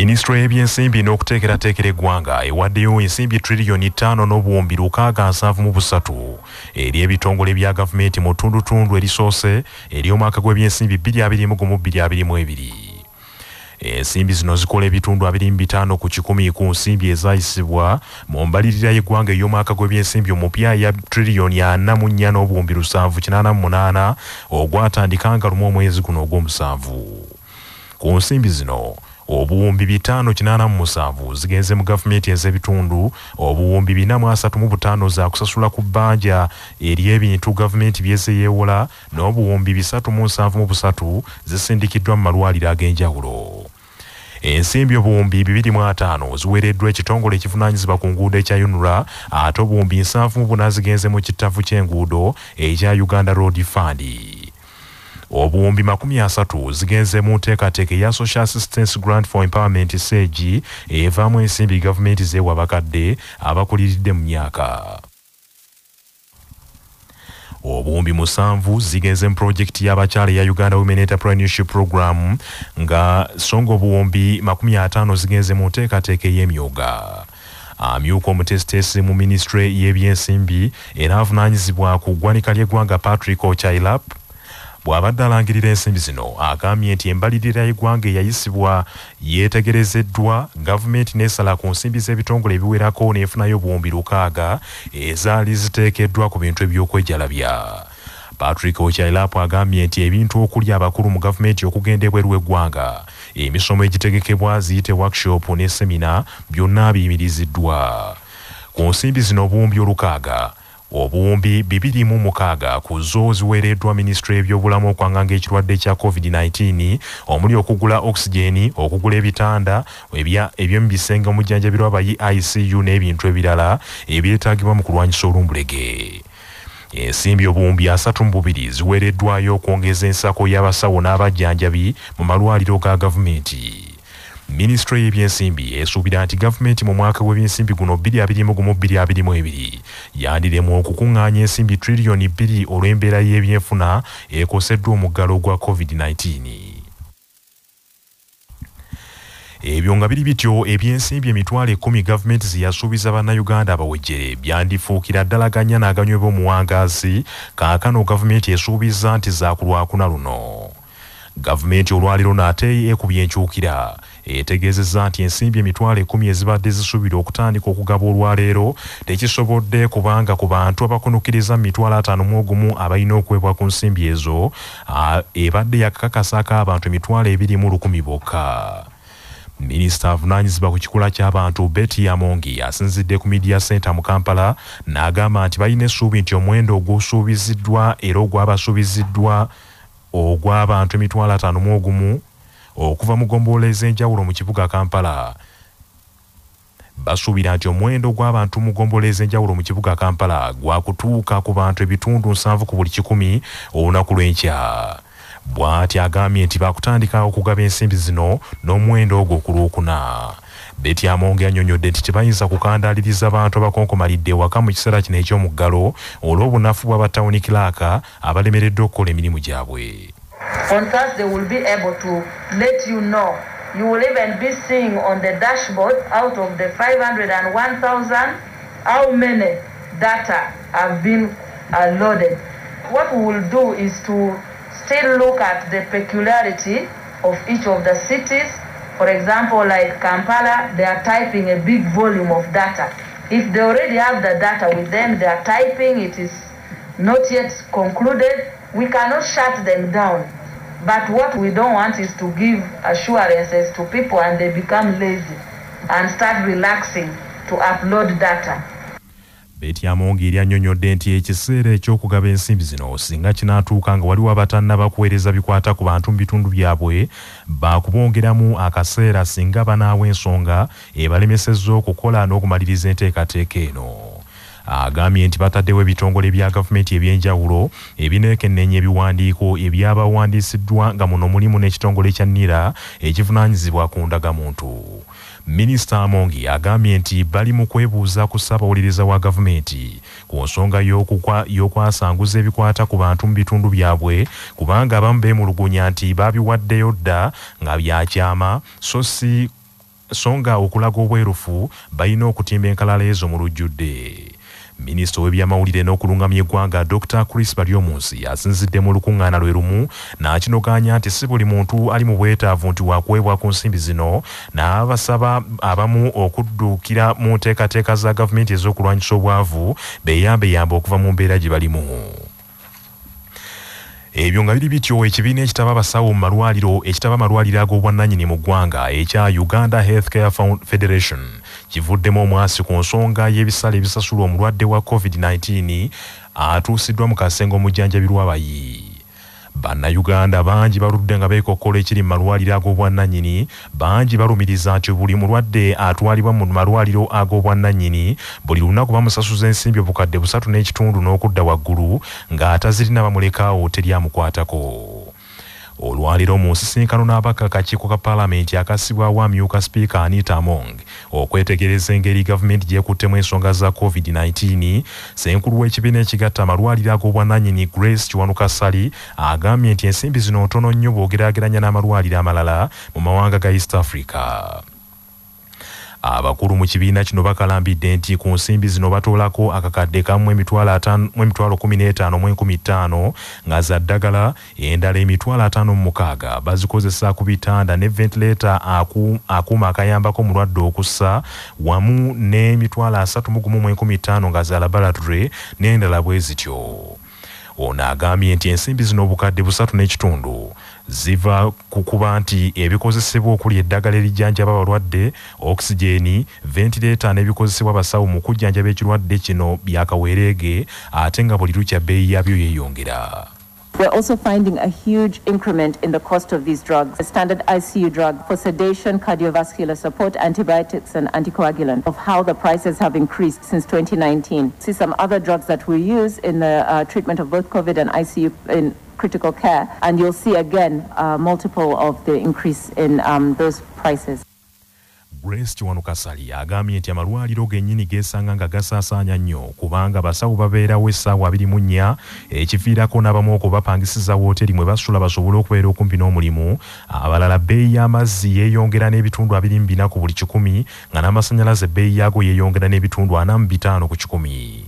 Ministry y'ebyensimbi n'okuteekerateekera eggwanga ewaddeyo ensimbi triliyoni 5.6 eri ebitongole bya gavumenti mu ttundutundu erisoose eri omwaka gw'ebyensimbi 2021-2022. Ensimbi zino zikola ebitundu 25 ku 100 ku nsimbi ezayisibwa mu mbalirira y'eggwanga ey'omwaka gw'ebyensimbi omupya ya triliyoni 4.788 ogwatandika nga lumu omwezi guno ogw'omusanvu. Ku nsimbi zino obuwumbi 587 zigenze mu gavumenti ez'ebitundu, obuwumbi 435 za kusasula ku bbanja eri ebintu gavumenti byezeyeewola, n'obuwumbi 373 zisindikiddwa mu malwaliro ag'enjawulo. Ensimbi obuwumbi 205 ziweereddwa ekitongole ekivunaanyizibwa ku nguudo ekya UNRA, ate obuwumbi 74 zigenze mu kittavu ky'enguudo ekya Uganda Road Fund. Obuwumbi 30 zigenze mu nteekateeka ya Social Assistance Grant for Empowerment SAGE evaamu ensimbi gavumenti zeewa abakadde abakuliridde mu myaka. Obuwumbi 7 zigenze mu pulojekiti y'abakyala ya Uganda Women Entrepreneurship Program nga songa obuwumbi 50 zigenze mu nteekateeka y'emyoga. Amyuka omutesitesi mu Ministry y'ebyensimbi era avunaanyizibwa ku ggwanika ly'eggwanga Patrick Ochailap bw'abadde alangirira ensimbi zino agambye nti embalirira y'eggwanga eyayisibwa yeetegerezeddwa, gavumenti n'esala ku nsimbi z'ebitongole ebiwerako n'efunayo obuwumbi 600 ezaali ziteekeddwa ku bintu eby'okwejalabya. Patrick Ochailap agambye nti ebintu okuli abakulu mu gavumenti okugenda ebweru w'eggwanga, emisomo egitegekebwa ziyite workshop ne semina byonna biyimiriziddwa. Ku nsimbi zino obuwumbi 600 obuwumbi 206 ku zo ziweereddwa Ministry y'ebyobulamu okwanganga ekirwadde kya COVID-19 omuli okugula oxygeni, okugula ebitanda eby'omu bisenge omujjanjabirwa aba ICU n'ebintu ebirala ebyetaagibwa mu kulwanyisa olumbulege. Ensimbi obuwumbi 32 ziweereddwayo okwongeza ensako y'abasawo n'abajjanjabi mu malwaliro ga gavumenti. Ministry y'ebyensimbi esuubira nti gavumenti mu mwaka w'ebyensimbi guno 2021-2022 yandiremu okukuŋŋaanya ensimbi triliyoni 2 olw'embeera y'ebyenfuna ekoseddwa omuggalo gwa COVID-19. Ebyo nga biri bityo ebyensimbi emitwalo 10 gavumenti ziyasuubiza bannayuganda abawejjere byandifuukira ddalaganya n'aganywebwa omuwangaasi, kaakano gavumenti esuubiza nti zaakulwakuna luno. Gavumenti olwaliro n'ate ekubye enkyukira etegeezezza nti ensimbi emitwalo 10 ezibadde zisuubirwa okutandika okugaba olwaleero tekisobodde kubanga ku bantu abakunukiriza mitwalo 51 abalina okuweebwa ku nsimbi ezo ebadde yakakasako abantu emitwalo 210 bokka. Minisita avunaanyizibwa ku kikula ky'abantu Betty Amongi asinzidde ku Media Center mu Kampala n'agamba nti balina essuubi nti omuwendo ogusuubiziddwa era ogwabasuubiziddwa ogw'abantu emitwalo 51 okuva mu ggombolola ez'enjawulo mu kibuga Kampala. Basuubira nti omuwendo gw'abantu mu ggombolola ez'enjawulo mu kibuga Kampala gwakutuuka ku bantu ebitundu 7 ku buli 100 olunaku lw'enkya. Bw'ati agambye nti baakutandika okugaba ensimbi zino n'omuwendo ogwo ku Lwokuna. Betty Amongi annyonnyodde nti tebayinza kukandaaliriza bantu abakonkomalidde ewaka mu kiseera kino eky'omuggalo olw'obunafu bw'abatawuni kilaaka abalemereddwa okukola emirimu gyabwe. On Thursday, we'll be able to let you know. You will even be seeing on the dashboard out of the 501,000 how many data have been loaded. What we will do is to still look at the peculiarity of each of the cities. For example, like Kampala, they are typing a big volume of data. If they already have the data with them, they are typing, it is not yet concluded, we cannot shut them down. But what we don't want is to give assurances to people and they become lazy and start relaxing to upload data. Betty Amongi eri annyonnyodde nti ekiseera eky'okugaba ensimbi zino singa kinaatuuka nga waliwo abatannaba kuweereza bikwata ku bantu mu bitundu byabwe, baakubongeramu akaseera singa banaawa ensonga ebalemesezza okukola n'okumaliriza enteekateeka eno. Agambye nti bataddewo ebitongole bya gavumenti ebyenjawulo ebineekennenya ebiwandiiko ebyabawandiisiddwa nga muno mulimu n'ekitongole kya NIRA ekivunaanyizibwa ku ndagamuntu. Minisita Amongi agambye nti bali mu kwebuuza ku ssaabawuliriza wa gavumenti ku nsonga y'okwasanguza ebikwata ku bantu mu bitundu byabwe, kubanga abamu beemulugunya nti baabiwaddeyo dda nga byakyama so si songa okulaga obwerufu balina okutimba enkalala ezo mu lujjudde. Minisita w'ebyamawulire n'okulungamya eggwanga Dr. Chris Baryomunsi asinzidde mu lukuŋŋaana lwe lumu n'akinoganya nti si buli muntu ali mu bwetaavu nti wakuweebwa ku nsimbi zino, n'abasaba abamu okudduukira mu nteekateeka za gavumenti ez'okulwanyisa obwavu beeyambeyambe okuva mu mbeera gye balimu. Ebyo nga biri bityo, ekibiina ekitaba abasawo mu malwaliro ag'obwannannyini mu ggwanga ekya Uganda Healthcare Federation kivuddemu omwasi ku nsonga y'ebisale ebisasula omulwadde wa COVID-19 atuusiddwa mu kasenge omujjanjabi lw'abayi. Bannayuganda bangi baludde nga beekokkola ekiri mu malwaliro ag'obwannannyini, bangi balumiriza nti buli mulwadde atwalibwa mu malwaliro ag'obwannannyini buli lunaku bamusasuza ensimbi obukadde 3.5 n'okudda waggulu ng'atazirina bamulekaawo teryamukwatako. Olwaliro mu nsisinkano n'abaka akakiiko ka Paalamenti akasibwawo amyuka Sipiika Anita Among okwetegereza engeri gavumenti gyekuttemu ensonga za COVID-19, ssenkulu w'ekibiina ekigatta amalwaliro ag'obwannannyini Grace Kiwanuka Ssali agambye nti ensimbi zino ntono nnyo bw'ogeraageranya n'amalwaliro amalala mu mawanga ga East Africa. Abakulu mu kibiina kino bakalambidde nti ku nsimbi zino batoolako akakadde kamu $15,015 nga za ddagala, endala $56,000 bazikozesa ku bitanda ne ventilator akuuma akayambako omulwadde okussa, wamu ne $31,015 nga za laboratory n'endala bwe zityo. Ono agambye nti ensimbi zino obukadde 3.5 ziva ku kuba nti ebikozesebwa okuli eddagala erijjanjaba abalwadde, oxygeni, ventilator n'ebikozesebwa abasawo mu kujjanjaba ekirwadde kino byakaweereege, ate nga buli lukya bbeeyi yabyo yeeyongera. We're also finding a huge increment in the cost of these drugs. A standard ICU drug for sedation, cardiovascular support, antibiotics and anticoagulants, of how the prices have increased since 2019. See some other drugs that we use in the treatment of both COVID and ICU in critical care, and you'll see again multiple of the increase in those prices. Grace Kiwanuka Ssali agambye nti amalwaliro gennyini geesanga nga gasaasaanya nnyo kubanga basawo babeerawo essaawa 24 ekiviirako n'abamu okubapangisiza wooteri mwe basula basobole okubeera okumpi n'omulimu. Abalala bbeeyi y'amazzi yeeyongera n'ebitundu 24 ku buli 100 nga n'amasannyalaze bbeeyi yaago yeeyongera n'ebitundu 45 ku 100.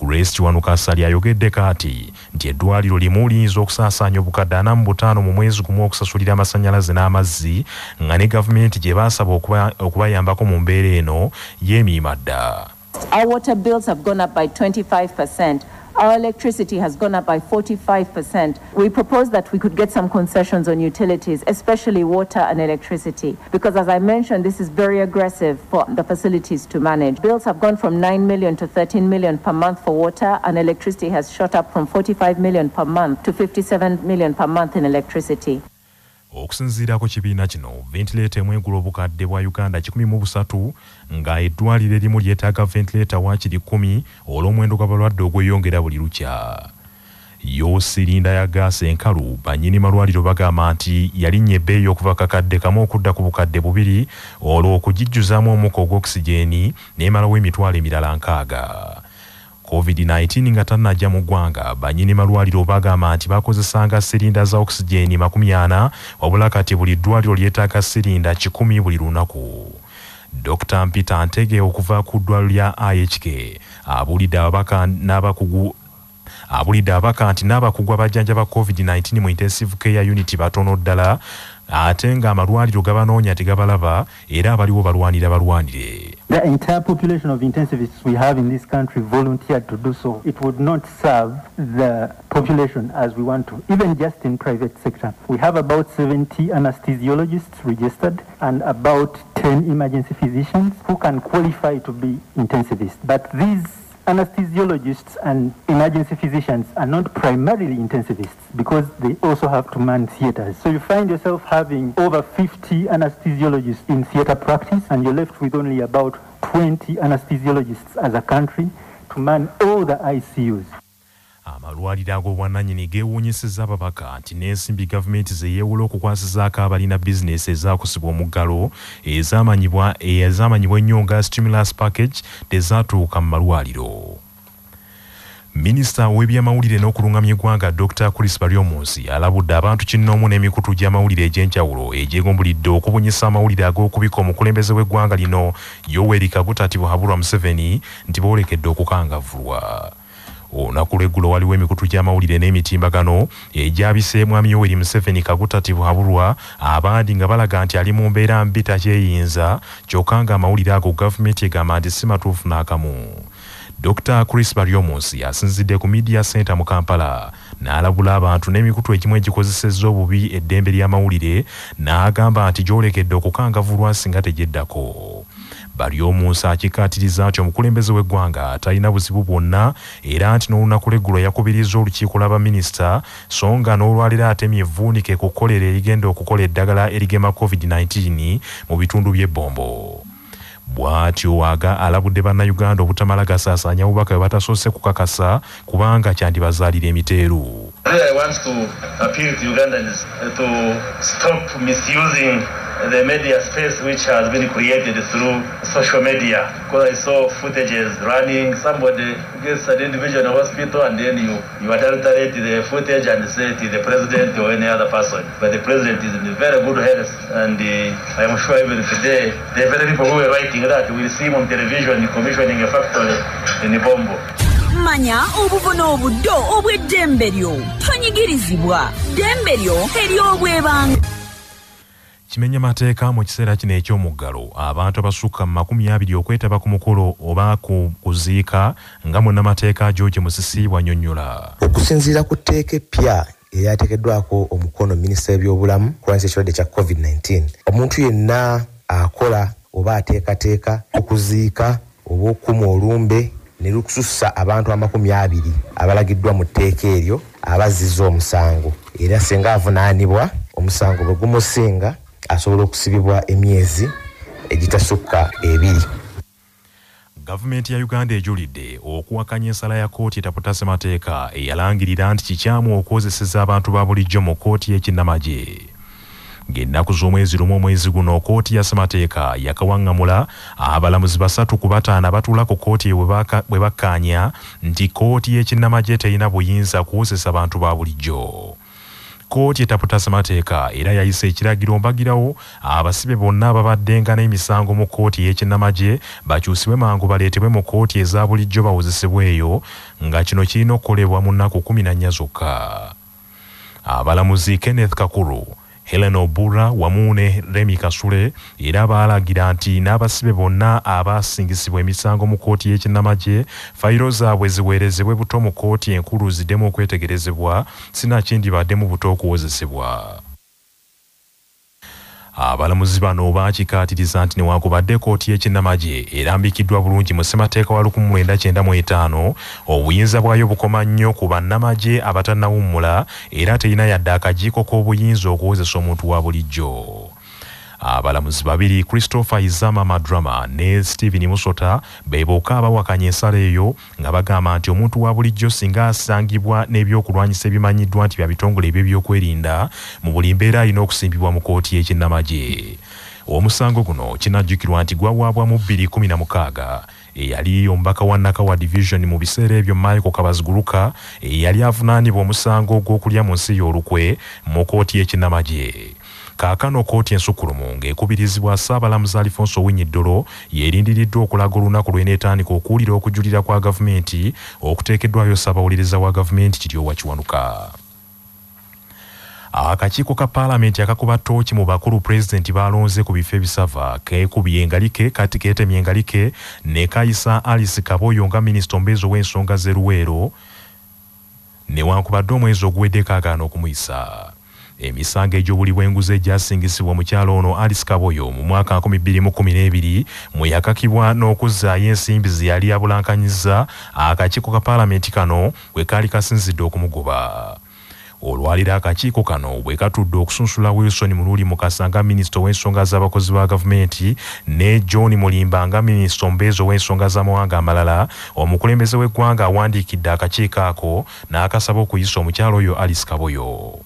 Grace Kiwanuka Ssali ayogeddeko ati nti eddwaliro limu liyinza okusaasaanya obukadde 45 mu mwezi gumu okusasulira amasannyalaze n'amazzi, nga ne gavumenti gye baasaba okubayambako mu mbeera eno yeemiima dda. Our water bills have gone up by 25%. Our electricity has gone up by 45%. We propose that we could get some concessions on utilities, especially water and electricity, because as I mentioned, this is very aggressive for the facilities to manage. Bills have gone from 9 million to 13 million per month for water, and electricity has shot up from 45 million per month to 57 million per month in electricity. Okusinziira ku kibiina kino, ventilator emu egula obukadde bwa Uganda 103 nga eddwaliro erimu lyetaaga ventilator waakiri 10 olw'omuwendo gw'abalwadde ogweyongera buli lukya. Yo sirinda ya gaasi enkalu bannyini malwaliro bagamba nti yalinnye ebbeeyi okuva kakadde kamu okudda ku bukadde 2 olwo okugijjuzaamu omukka ogw'okisigeni n'emalawo emitwalo emirala 6. COVID-19 nga tannajja mu ggwanga, bannyini malwaliro bagamba nti bakozesanga sirinda za oxygeni 40 wabula kati buli ddwaliro lyetaaga sirinda 10 buli lunaku. Dr. Peter Ntege okuva ku ddwaliro lya IHK abulidde ababaka nti n'abakugu abajjanjaba COVID-19 mu intensive care unit batono ddala, ate nga amalwaliro gabanoonya tegabalaba era abaliwo balwanira balwanire. The entire population of intensivists we have in this country volunteered to do so. It would not serve the population as we want to, even just in private sector. We have about 70 anesthesiologists registered and about 10 emergency physicians who can qualify to be intensivists. But these anesthesiologists and emergency physicians are not primarily intensivists because they also have to man theaters. So you find yourself having over 50 anesthesiologists in theater practice, and you're left with only about 20 anesthesiologists as a country to man all the ICUs. Amalwaliro ag'obwannannyini geewuunyisizza ababaka nti n'ensimbi gavumenti ze yeewula okukwasizaako abalina bizinesi ezaakusibwa omuggalo ezamanyibwa ennyo nga stimulus package tezaatuuka mu malwaliro. Minisita w'ebyamawulire n'okulungamya eggwanga Dr. Chris Baryomunsi alabudde abantu kinnoomu n'emikutu gy'amawulire egy'enjawulo egyegombulidde okubunyisa amawulire ag'okubika omukulembeze w'eggwanga lino Yoweri Kaguta Tibuhaburwa Museveni nti boolekedde okukangavvulwa. Olunaku lw'eggulo waliwo emikutu gy'amawulire n'emitimbagano egyabise mwami Yoweri Museveni Kaguta Tibuhaburwa, abandi nga balaga nti ali mu mbeera mbi takyeyinza, kyokka nga amawulire ago gavumenti egamba nti si matuufu n'akamu. Dr. Chris Baryomunsi asinzidde ku Media Center mu Kampala n'alabula abantu n'emikutu egimu egikozesezza obubi eddembe ly'amawulire n'agamba nti gyolekedde okukangavvulwa singa tegyeddako. Baryomunsi akikkaatiriza nti omukulembeze w'eggwanga talina buzibu bwonna era nti n'olunaku lw'eggulo yakubiriza olukiiko lw'abaminisita so nga n'olwaliro atemye evvuunike ku kkolero erigenda okukola eddagala erigema COVID-19 mu bitundu by'ebbombo. Bw'atyo alabudde bannayuganda obutamala gasaasaanya obubaka bwe batasoose kukakasa kubanga kyandibazaalira emiteeru. I want to appeal to Ugandans to stop misusing the media space which has been created through social media. Because I saw footages running, somebody gets an individual in a hospital and then you adulterate the footage and say it is the president or any other person. But the president is in very good health, and I am sure even today the very people who are writing that will see him on television commissioning a factory in Ibombo. Manya obuvuno obuddo obw'eddembe lyo tonyigirizibwa ddembe lyo ery'obwebanga. Kimenya mateeka mu kiseera kino eky'omuggalo abantu abasukka mu 20 okwetaba ku mukolo oba ku kuziika nga munnamateeka George Musisi bw'annyonnyola. Okusinziira ku tteeka eppya eryateekeddwako omukono minisita w'ebyobulamu kulwanyisa ekirwadde kya COVID-19, omuntu yenna akola oba ateekateeka okuziika oba okuma olumbe ne lukusussa abantu 20 abalagiddwa mu tteeka eryo abazizza omusango, era singa avunaanibwa omusango bwe gumusinga asobola okusibibwa emyezi egitasukka 2. Gavumenti ya Uganda ejulidde okuwakanya ensala ya kkooti etaputase mateeka eyalangirira nti kikyamu okwozeseza abantu ba bulijjo mu kkooti y'ekinnamagye. Ng'ennaku z'omwezi lumu omwezi guno kkooti ya ssemateeka yakawaŋŋamula abalamuzi 3 ku 5 batuula ku kkooti bwe bakkaanya nti kkooti y'ekinnamagye terina buyinza kuwozesa bantu ba bulijjo. Kkooti etaputa ssemateeka era yayise ekiragiro mbagirawo abasibe bonna ababaddenga n'emisango mu kkooti y'ekinnamagye bakyusibwe mangu baleetebwe mu kkooti eza bulijjo bawozesebweyo, nga kino kirina okukolebwa mu nnaku 14 zokka. Abalamuzi Kenneth Kakuru, Helen Obura wamu ne Remi Kasule era baalagira nti n'abasibe bonna abasingisibwa emisango mu kkooti y'ekinnamagye fayiro zaabwe ziweerezebwe buto mu kkooti enkulu ziddemu okwetegerezebwa sinakindi baddemu buto okuwozesebwa. Abalamuzi bano baakikaatiriza nti newankubadde kkooti y'ekinnamagye erambikiddwa bulungi mu ssemateeka wa 1995 obuyinza bwayo bukoma nnyo ku bannamagye abatannawummula era terina yadde akajiiko k'obuyinza okuwozesa omuntu wa bulijjo. Abalamuzi 2 Christopher Izama Madrama ne Stephen Musota beboka abawakanya ensala eyo nga bagamba nti omuntu wa bulijjo singa asangibwa n'ebyokulwanyisa ebimanyiddwa nti bya bitongole ebyokwerinda mu buli mbeera alina okusimbibwa mu kkooti y'ekinnamagye. Omusango guno kinajjukirwa nti gwawaabwa mu 2016 eyali omubaka wa Nakawa Division mu biseera ebyo Michael Kabaziguruka eyali avunaanibwa omusango gw'okulya mu nsi y'olukwe mu kkooti y'ekinnamagye. Kaakano kkooti ensukulumu ng'ekubirizibwa Ssaabalamuzi Alfonso Winyiddolo yeerindiriddwa okulaga olunaku lw'eneetandika okuwulira okujulira kwa gavumenti okuteekeddwayo Ssaabawuliriza wa gavumenti Kiryowa Kiwanuka. Akakiiko ka Paalamenti akakuba ttooki mu bakulu pulezidenti balonze ku bifo ebisava keekubye engalike kati keetemye engalike ne kayisa Alice Kaboyo nga minisita omubeezi w'ensonga z'Eruweero newankubadde omwezi oguweddeko agaana okumuyisa. Emisango egy'obuli bw'enguzi egyasingisibwa mukyalo ono Alice Kaboyo mu mwaka 2012 mwe yakakibwa n'okuzzaayo ensimbi ze yali abulankanyizza akakiiko ka Paalamenti kano bwe kaali kasinzidde okumugoba. Olwaliro akakiiko kano bwe katudde okusunsula Wilson Mululi Mukasa nga minisita w'ensonga z'abakozi ba gavumenti ne John Mulimba nga minisita omubeezi w'ensonga z'amawanga amalala, omukulembeze w'eggwanga awandiikidde akakiiko ako n'akasaba okuyisa omukyalo oyo Alice Kaboyo.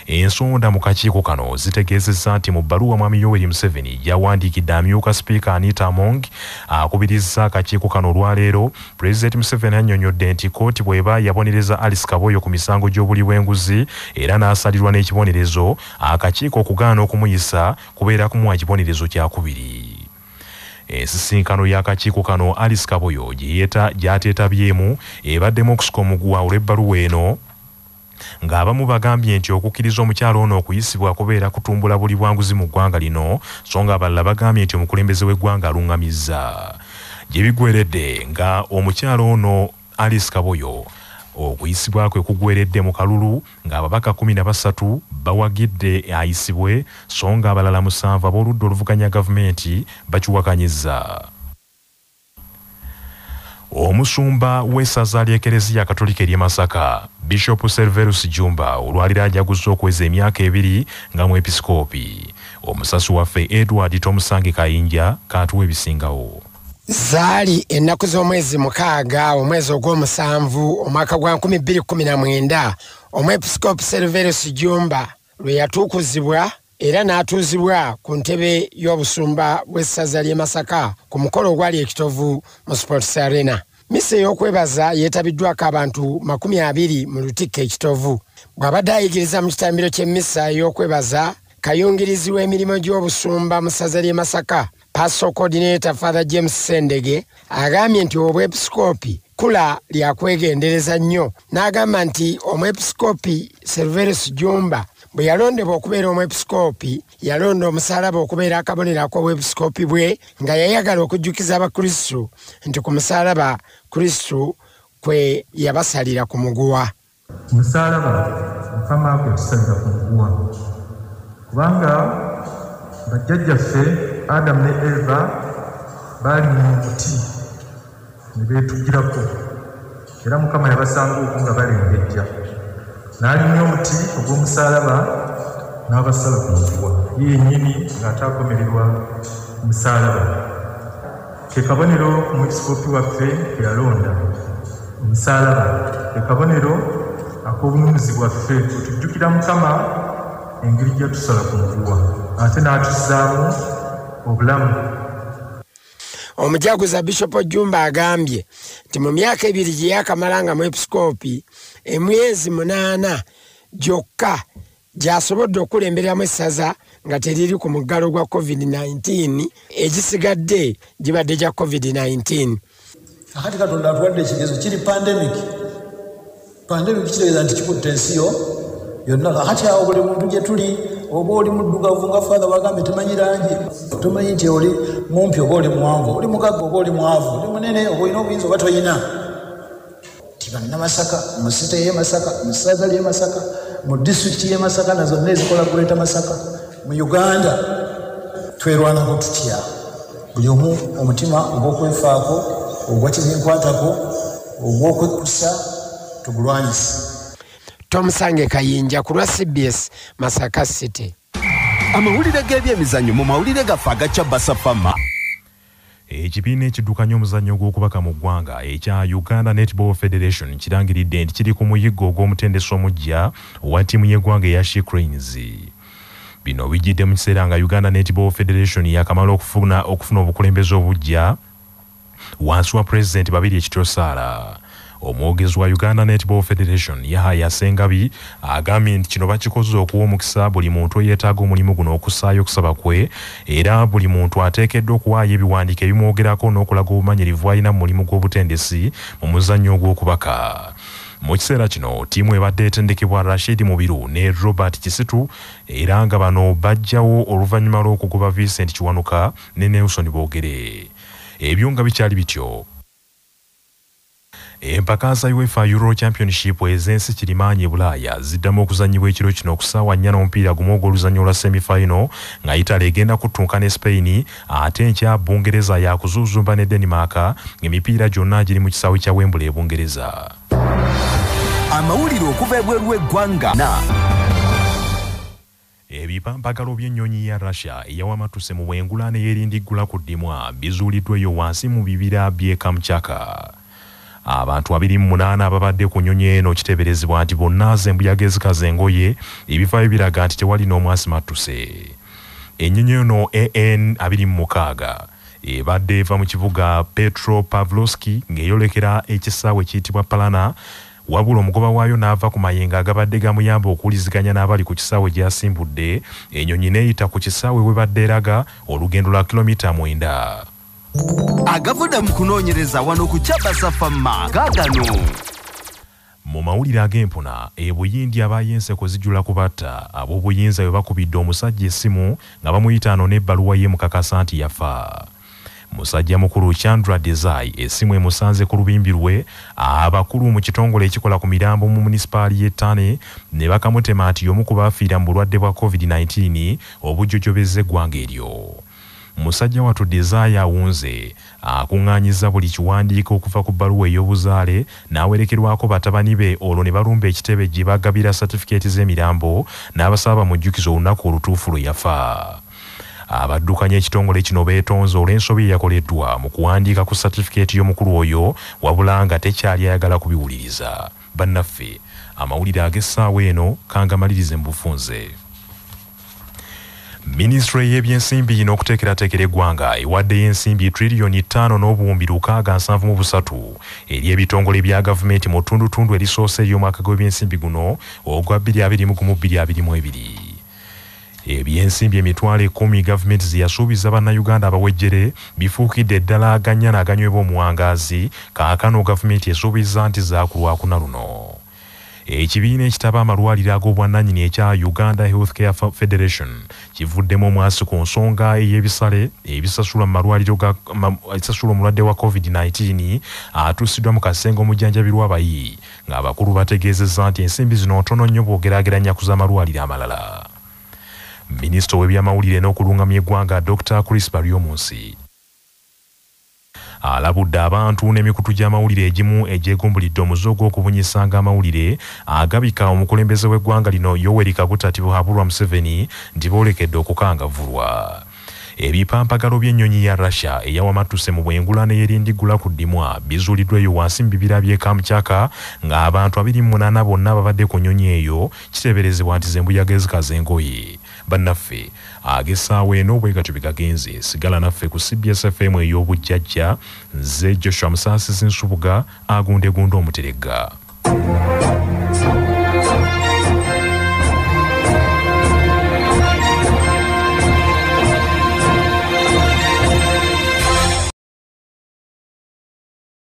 ensonda mu kakiiko kano zitegeezezza nti mu bbaluwa mwami Yoweri Museveni yawandiikidde amyuka sipiika Anita Among akubirizza akakiiko kano olwaleero Pulezidenti Museveni annyonnyodde nti kkooti bw'eba yabonereza Alice Kaboyo ku misango gy'obuli bw'enguzi era n'asalirwa n'ekibonerezo akakiiko okugaana okumuyisa kubeera kumuwa kibonerezo kyakubiri. Ensisinkano y'akakiiko kano Alice Kaboyo gy'ateetabyemu ebaddemu okusika omuguwa olw'ebbaluwa eno ng'abamu bagambye nti okukkiriza omukyalo ono okuyisibwa kubeera kutumbula buli bwanguzi mu ggwanga lino so nga abalala bagambye nti omukulembeze w'eggwanga aluŋŋamizza. Gye bigweredde nga omukyalo ono Alice Kaboyo okuyisibwa kwe kugweredde mu kalulu ng'ababaka 13 bawagidde ayisibwe so nga abalala 7 ab'oludda oluvuganya gavumenti bakiwakanyizza. Omusumba w'essaza ly'Ekereziya Katolika ery'e Masaka Bishop Severus Jumba olwaliro ajaguza okweza emyaka 2 nga mwepisikoopi. Omusasi waffe Edward Tomusange Kayinja katuwa ebisingawo. Zaali ennaku z'omwezi 6 omwezi ogw'omusanvu omwaka gwa 2019 omwepisikoopi Severus Jumba lwe yatuukuzibwa era n'atuuzibwa ku ntebe y'obusumba bw'essaza ly'e Masaka ku mukolo ogwali ekitovu mu Sports Arena. Misa ey'okwebaza yeetabiddwako abantu 20 mu lutikko ekitovu. Bw'abadde ayigiriza mu kitambiro ky'emmisa ey'okwebaza kayungirizi w'emirimu gy'obusumba mu ssaza ly'e Masaka Pastoral Coordinator Father James Sendege agambye nti obwepisikoopi kula lyakwegendereza nnyo n'agamba nti omwepisikoopi Severus Jumba bwe yalondebwa okubeera omwepisikoopi yalonda omusaalaba okubeera akabonero ak'obwepisikoopi bwe nga yayagala okujjukiza abakristu nti ku musaalaba Kristu kwe yabasalira ku muguwa. Musaalaba Mukama kwe tusalira ku muguwa kubanga bajjajjaffe Adamu ne Eva baali mu muti ne beetugirako era Mukama yabasanga okwo nga balengejja n'alimya omuti ogw'omusaalaba n'abasala ku muguwa yennyini ng'ataakomererwa ku musaalaba. Ke kabonero omwepisikoopi waffe ke yalonda omusaalaba ke kabonero ak'obununuzi bwaffe otujjukira Mukama engeri gyetusala ku muguwa ate n'atuzzaamu obulamu. Omujaguza Bishop Jumba agambye nti mu myaka 2 gye yakamala nga mwepisikoopi emyezi 8 gyokka gy'asobodde okulemberamu essaza nga teriri ku muggalo gwa COVID-19 egisigadde gibadde gya COVID-19. Akati Katonda atuwadde ekigezo kiri pandemic kitegeeza nti kikutte ensi yonna. Kakati awo buli muntu gye tuli oba oli muddugavu nga Father bagambye temanyi rangi tomanyi nti oli mumpi oba oli muwanvu oli mugagga oba oli mwavu oli munene oba olina obuyinza oba toyina. Tibanna Masaka mu site y'e Masaka mu ssaza ly'e Masaka mu disitulikiti y'e Masaka nazo zonna ezikola Greater Masaka mu Uganda twerwanako tutya buli omu omutima ogw'okwefaako ogwa kizinkwatako ogw'okwekkusa tugulwanyisa. Tomusange Kayinja ku lwa CBS Masaka City. Amawulire g'ebyemizannyo mu mawulire gaffe agacya Basafama. Ekibiina ekiddukanya omuzannyo gw'okubaka mu ggwanga ekya Uganda Netball Federation kirangiridde nti kiri ku muyiggo ogw'omutendesi omuggya owa ttiimu y'eggwanga eya She Cranes. Bino bijjidde mu kiseera nga Uganda Netball Federation yakamala okufuna obukulembeze obuggya wansi wa Pulezidenti Babirye Kityosaala. Omwogezi wa Uganda Netball Federation Yahaya Sengabi agambye nti kino bakikoze okuwa omukisa buli muntu eyeetaaga omulimu guno okusaayo okusaba kwe era buli muntu ateekeddwa okuwaayo ebiwandiiko ebimwogerako n'okulaga obumanyirivu alina mu mulimu gw'obutendesi mu muzannyo ogw'okubaka. Mu kiseera kino ttiimu ebadde etendekebwa Rashid Mubiru ne Robert Kisitu era nga bano bajjawo oluvannyuma lw'okugoba Vincent Kiwanuka ne Nelson Boogere. Ebyo nga bikyali bityo. Empaka za UEFA Euro Championship ez'ensi kirimaanyi e Bulaaya ziddamu okuzannyibwa ekiro kino ku ssaawa 4 n'omupiira gumu ogw'oluzannya lwa semi-final nga Italy egenda kuttunka ne Spain ate enkya Bungereza yakuzuuzumba ne Denmark ng'emipiira gyonna giri mu kisaawe kya Wembley e Bungereza. Amawulire okuva ebweru w'eggwanga ebipampagalo by'ennyonyi ya Russia eyawamatuse mu bwengulaane yeerindiggula ku ddimwa bizuuliddweyo wansi mu bibira by'e Kamchatka. Abantu 28 ababadde ku nnyonyi eno kiteeberezebwa nti bonna z'embuyaga ezikaza engoye ebifaayo biraga nti tewali n'omu asimattuse. Ennyonyi eno AN 26 ebadde eva mu kibuga Petropavlovsk ng'eyolekera ekisaawe kiyitibwa Palana wabula omugoba waayo n'ava ku mayengo agabadde gamuyamba okuwuliziganya n'abali ku kisaawe gye yasimbudde. Ennyonyi n'eyita ku kisaawe we badde eraga olugendo lwa kilomita 9. Agavuda mu kunoonyereza wano ku Kyabasa Famma gaagano. Mu mawulire ag'empuna ebuyindi abayenseko zijjula kubatta ab'obuyinza bwe bakubidde omusajja essimu nga bamuyita ano n'ebbaluwa ye mukakasa nti yafa. Musajja mukulu Chandra Desai essimu emusanze ku lubimbi lwe. Abakulu mu kitongole ekikola ku mirambo mu munisipaali y'e Tane ne bakamutema nti y'omu ku baafiira mu bulwadde bwa COVID-19 obujjojjobezza eggwanga eryo. Musajja watu Desai awunze akuŋŋaanyiza buli kiwandiiko okuva ku bbaluwa ey'obuzaale n'awerekerwako batabani be olwo ne balumba ekitebe gye bagabira satifikeeti z'emirambo n'abasaba bamujjukize olunaku olutuufu lwe yafa. Abaddukanya ekitongole kino beetonze olw'ensobi eyakoleddwa mu kuwandiika ku satifikeeti y'omukulu oyo wabula nga tekyali ayagala kubiwuliriza. Bannaffe amawulire ag'essaawa eno kangamalirize mu bufunze. Ministry y'ebyensimbi n'okuteekerateekera eggwanga ewaddeyo ensimbi triliyoni 5.673 eri ebitongole bya gavumenti mu ttundutundu erisoose ery'omwaka gw'ebyensimbi guno ogwa 2021-2022. Ebyensimbi emitwalo 10 gavumenti ze yasuubiza bannayuganda abawejjere bifuukidde ddala aganya n'aganywebwa omuwangaazi kaakano gavumenti esuubiza nti zaakulwakuna luno. Ekibiina ekitaba amalwaliro ag'obwannannyini ekya Uganda Healthcare Federation kivuddemu omwasi ku nsonga ey'ebisale ebisasula mu malwaliro esasula omulwadde wa COVID-19 atuusiddwa mu kasenga omujjanjabirwa abayi ng'abakulu bategeezezza nti ensimbi zino ntono nnyo bw'ogeraageranya ku z'amalwaliro amalala. Minisita w'ebyamawulire n'okulungamya eggwanga Dr. Chris Baryomunsi alabudde abantu n'emikutu gy'amawulire egimu egyegumbulidde omuze gw'okubunyisanga amawulire agabika omukulembeze w'eggwanga lino Yoweri Kaguta Tibuhaburwa Museveni nti boolekedde okukangavvulwa. Ebipampagalo by'ennyonyi ya Russia eyawamattuse mu bwengula n'eyerindigula ku ddimwa bizuuliddweyo wansi mu bibira by'e Kamchaka ng'abantu 28 bonna babadde ku nnyonyi eyo kiteeberezebwa nti z'embuyaga ezikaza engoye. Bannaffe ag'essaawa eno bwe gatyo bigagenze. Sigala naffe ku CBS FM ey'obujjajja. Nze Joshua Musaasisi Nsubuga agundegunda omuteregga.